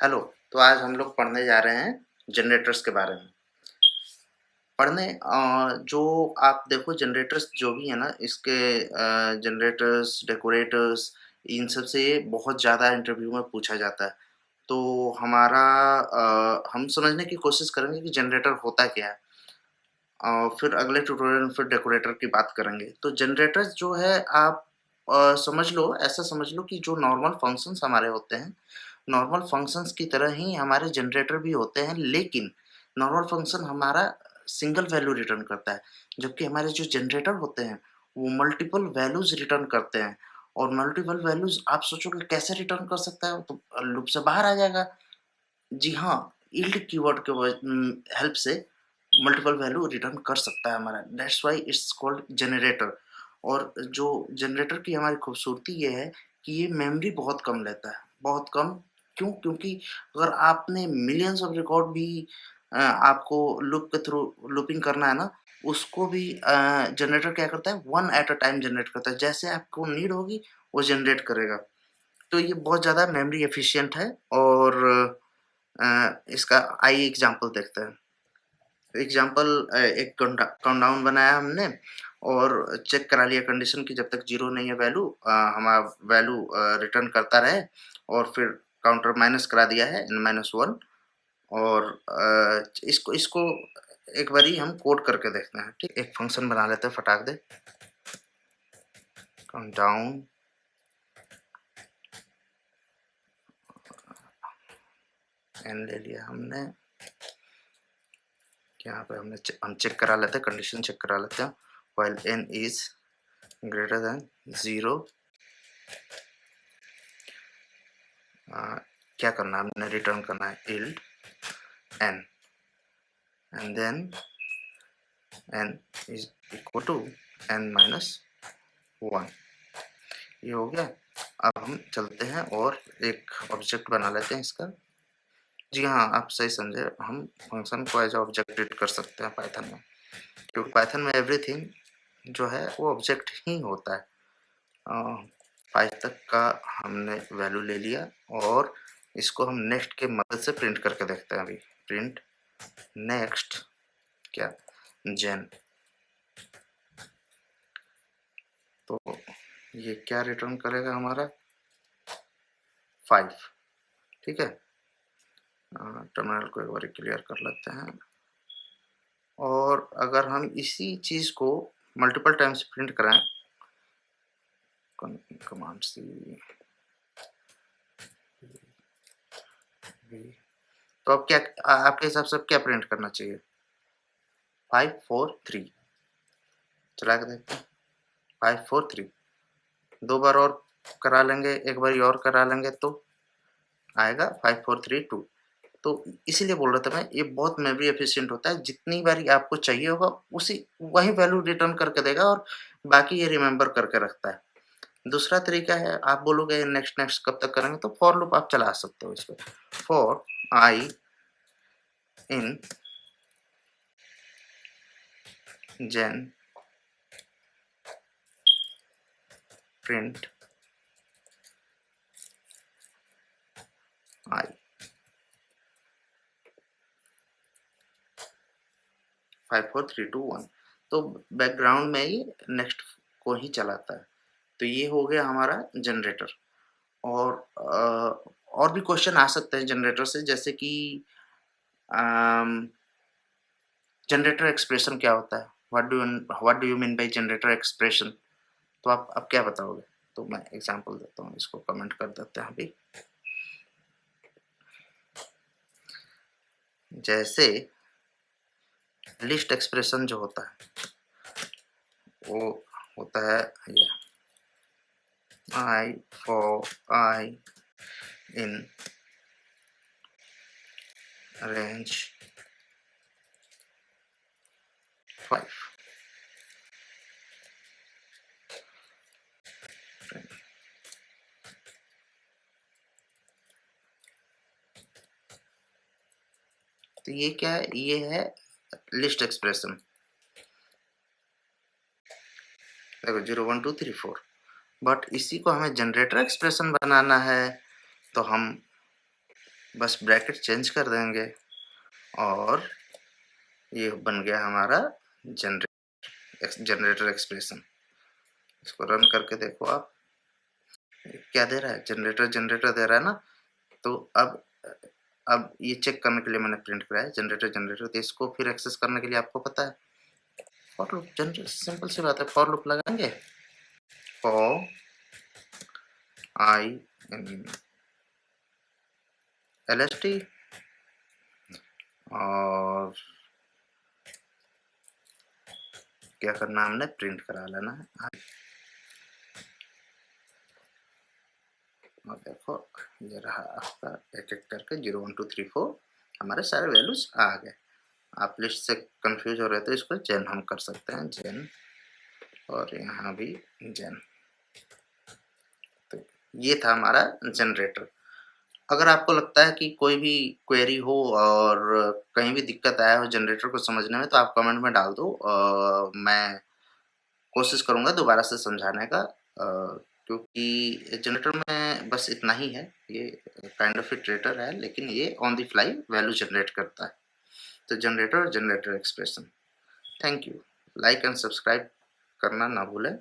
Hello, तो आज हम लोग पढ़ने जा रहे हैं जनरेटर्स के बारे में। जो आप देखो जनरेटर्स जो भी है ना इसके जनरेटर्स, डेकोरेटर्स इन सब से बहुत ज़्यादा इंटरव्यू में पूछा जाता है। तो हम समझने की कोशिश करेंगे कि जनरेटर होता क्या है? फिर अगले ट्यूटोरियल में फिर डेकोरेटर की बात करेंगे। तो जनरेटर्स जो है आप समझ लो ऐसा समझ लो कि जो नॉर्मल फंक्शंस हमारे होते हैं, नॉर्मल फंक्शंस की तरह ही हमारे जनरेटर भी होते हैं, लेकिन नॉर्मल फंक्शन हमारा सिंगल वैल्यू रिटर्न करता है, जबकि हमारे जो जनरेटर होते हैं, वो मल्टीपल वैल्यूज़ रिटर्न करते हैं और मल्टीपल वैल्यूज़ आप सोचोगे कैसे रिटर्न कर सकता है? वो तो लूप से बाहर आ जाएगा। जी हाँ, यील्ड कीवर्ड के हेल्प से मल्टीपल वैल्यू रिटर्न कर सकता है हमारा, that's why it's called generator. और जो जनरेटर की हमारी खूबसूरती ये है कि ये मेमोरी बहुत कम लेता है, बहुत कम। क्यों? क्योंकि अगर आपने मिलियंस ऑफ रिकॉर्ड भी आपको लूप के थ्रू लूपिंग करना है ना, उसको भी जनरेटर क्या करता है, one at a time generate करता है। जैसे आपको नीड होगी, वो जनरेट करेगा। तो ये बहुत ज़्यादा मेमोरी एफिशिएंट है और इसका आइए एग्ज़ाम्पल देखते हैं। एक काउंटडाउन बनाया हमने और चेक करा लिया कंडीशन कि जब तक 0 नहीं है वैल्यू हमारा वैल्यू रिटर्न करता रहे और फिर काउंटर माइनस करा दिया है n-1 और इसको इसको एक बारी हम कोड करके देखते हैं, ठीक? एक फंक्शन बना लेते हैं फटाक दे। काउंटडाउन n ले लिया हमने। यहाँ पे हम चेक करा लेते हैं, कंडीशन चेक करा लेते हैं। While n is greater than 0 क्या करना है हमने, रिटर्न करना है yield n and then n is equal to n-1। ये हो गया। अब हम चलते हैं और एक ऑब्जेक्ट बना लेते हैं इसका। जी हाँ, आप सही समझे, हम फंक्शन को एज ऑब्जेक्ट ट्रीट कर सकते हैं पाइथन में, क्योंकि पाइथन में एवरीथिंग जो है वो ऑब्जेक्ट ही होता है। 5 तक का हमने वैल्यू ले लिया और इसको हम नेक्स्ट के मदद से प्रिंट करके देखते हैं अभी। प्रिंट नेक्स्ट क्या, जेन। तो ये क्या रिटर्न करेगा हमारा, 5। ठीक है, टर्मिनल को एक बार क्लियर कर लेते हैं। और अगर हम इसी चीज़ को मल्टीपल टाइम्स प्रिंट कराएं, कमांड सी तो अब क्या आपके हिसाब से अब क्या प्रिंट करना चाहिए, 5 4 3। चला के देखते हैं, 5 4 3। 2 बार और करा लेंगे, एक बारी और करा लेंगे तो आएगा 5 4 3 2। तो इसीलिए बोल रहा था मैं, ये बहुत मेमोरी एफिशिएंट होता है, जितनी बारी आपको चाहिए होगा उसी वही वैल्यू रिटर्न करके देगा और बाकी ये रिमेंबर करके रखता है। दूसरा तरीका है, आप बोलोगे नेक्स्ट नेक्स्ट कब तक करेंगे, तो फॉर लूप आप चला सकते हो इसपे। For I in gen print I 5 4 3 2 1। तो बैकग्राउंड में ही नेक्स्ट को ही चलाता है। तो ये हो गया हमारा जनरेटर। और और भी क्वेश्चन आ सकते हैं जनरेटर से, जैसे कि जनरेटर एक्सप्रेशन क्या होता है? What do you mean by generator expression? तो आप क्या बताओगे? तो मैं एग्जांपल देता हूँ, इसको कमेंट कर देते हैं अभी। जैसे लिस्ट एक्सप्रेशन जो होता है वो होता है ये I in range 5। तो ये क्या है? ये है लिस्ट एक्सप्रेशन। देखो 0 1 2 3 4। बट इसी को हमें जनरेटर एक्सप्रेशन बनाना है, तो हम बस ब्रैकेट चेंज कर देंगे और ये बन गया हमारा जनरेटर एक्सप्रेशन। इसको रन करके देखो आप, क्या दे रहा है? जनरेटर दे रहा है ना? तो अब ये चेक करने के लिए मैंने प्रिंट कराया है जनरेटर, तो इसको फिर एक्सेस करने के लिए आपको पता है फॉर लूप, जनरेट सिंपल सी बात है, फॉर लूप लगाएँगे, फॉर आई इन एलएसटी और क्या करना है, हमने प्रिंट करा लेना है। और देखो ये रहा आपका एक-एक करके 0 1 2 3 4 हमारे सारे वैल्यूज़ आ गए। आप लिस्ट से कंफ्यूज हो रहे थे, इसको जेन हम कर सकते हैं, जेन और यहाँ भी जेन। तो ये था हमारा जनरेटर। अगर आपको लगता है कि कोई भी क्वेरी हो और कहीं भी दिक्कत आया हो जनरेटर को समझने में, तो आप कमेंट में डाल दो। मैं कोशिश करूँगा दोबारा से समझाने का, क्योंकि जनरेटर में बस इतना ही है। ये काइंड ऑफ इटरेटर है, लेकिन ये on the fly value generate करता है। तो generator expression. Thank you. Like and subscribe करना ना भूलें।